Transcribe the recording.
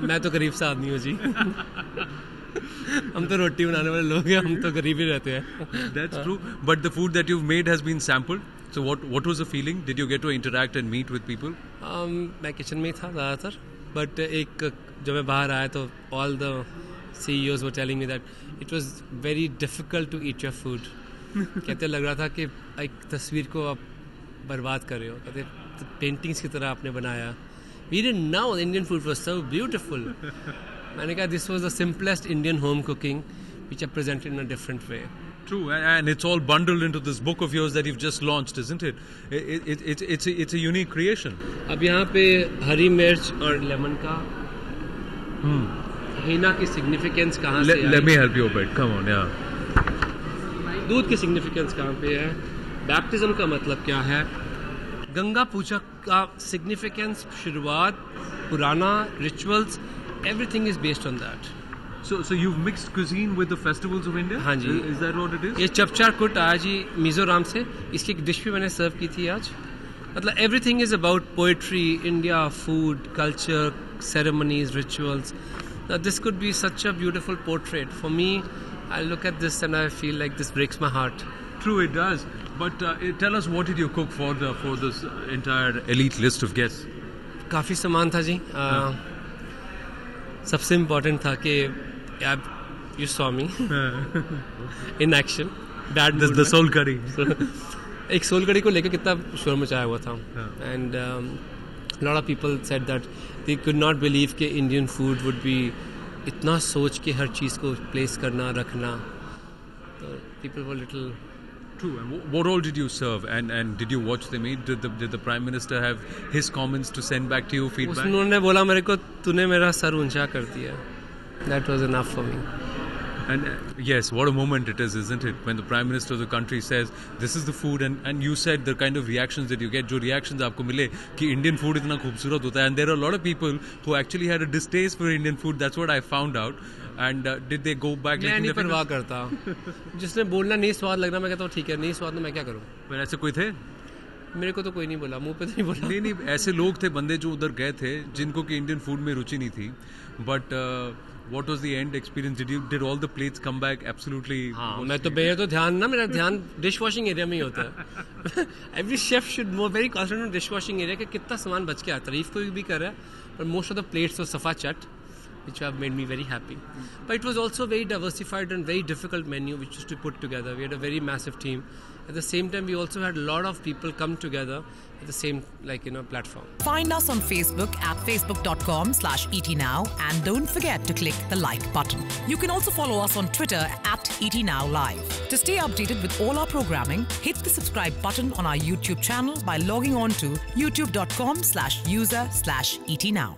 मैं तो गरीब सा आदमी हूँ जी। हम तो रोटी बनाने वाले लोग हैं, हम तो गरीब ही रहते हैं। That's true. But the food that you've made has been sampled. So what was the feeling? Did you get to interact and meet with people? मैं किचन में ही था ज़्यादातर, बट एक जब मैं बाहर आया तो all the CEOs were telling me that it was very difficult to eat your food. कहते लग रहा था कि एक तस्वीर को आप बर्बाद कर रहे हो, कहते पेंटिंग्स की तरह आपने बनाया। We didn't know Indian food was so beautiful. मैंने कहा this was the simplest Indian home cooking which I presented in a different way. True, and it's all bundled into this book of yours that you've just launched, isn't it? It's a unique creation. अब यहाँ पे हरी मिर्च और lemon का हीना की significance कहाँ से आई? Let me help you a bit. Come on, yeah. दूध की सिग्निफिकेंस कहाँ पे है? बैप्टिज्म का मतलब क्या है? गंगा पूजा का सिग्निफिकेंस, शुरुआत, पुराना rituals, everything is based on that. So you've mixed cuisine with the festivals of India? हाँ जी. Is that what it is? ये चपचार कुट आया जी मिजोरम से. इसकी एक डिश भी मैंने सर्व की थी आज. मतलब everything is about poetry, India, food, culture, ceremonies, rituals. Now this could be such a beautiful portrait. For me, I look at this and I feel like this breaks my heart. True, it does. But tell us, what did you cook for this entire elite list of guests? काफ़ी सामान था जी. सबसे important था कि you saw me in action. The soul curry. एक soul कड़ी को लेकर कितना शोर मचाया हुआ था. And a lot of people said that they could not believe कि Indian food would be इतना सोच के हर चीज़ को प्लेस करना, रखना. तो people were little. True. And what all did you serve? And did you watch them eat? Did the Prime Minister have his comments to send back to you, feedback? उन्होंने बोला मेरे को, तूने मेरा सर ऊंचा कर दिया. That was enough for me. And yes, what a moment it is, isn't it? When the Prime Minister of the country says, this is the food, and you said the kind of reactions that you get, जो reactions आपको मिले कि Indian food इतना खूबसूरत होता है, and there are a lot of people who actually had a distaste for Indian food. That's what I found out. And did they go back? मैं नहीं परवाह करता. जिसने बोलना नहीं स्वाद लगना, मैं कहता हूँ ठीक है, नहीं स्वाद तो मैं क्या करूँ. पर ऐसे कोई थे? मेरे को तो कोई नहीं बोला, मुंह पे तो नहीं बोला. नहीं, ऐसे लोग थे, बंदे जो उधर गए थे, जिनको कि इंडियन फूड में रुचि नहीं थी. But what was the end experience? Did all the plates come back absolutely? हाँ, मैं तो मेरा ध्यान डिश वॉशिंग एरिया में ही होता है. Every chef should more very concentrate on dish washing area कि कितना सामान बच गया. तारीफ कोई भी कर रहा है, but most of the plates were सफा चट, which have made me very happy. But it was also very diversified and very difficult menu which was to put together. We had a very massive team. At the same time, we also had a lot of people come together at the same platform. Find us on Facebook at facebook.com/etnow and don't forget to click the like button. You can also follow us on Twitter at etnowlive. To stay updated with all our programming, hit the subscribe button on our YouTube channel by logging on to youtube.com/user/etnow.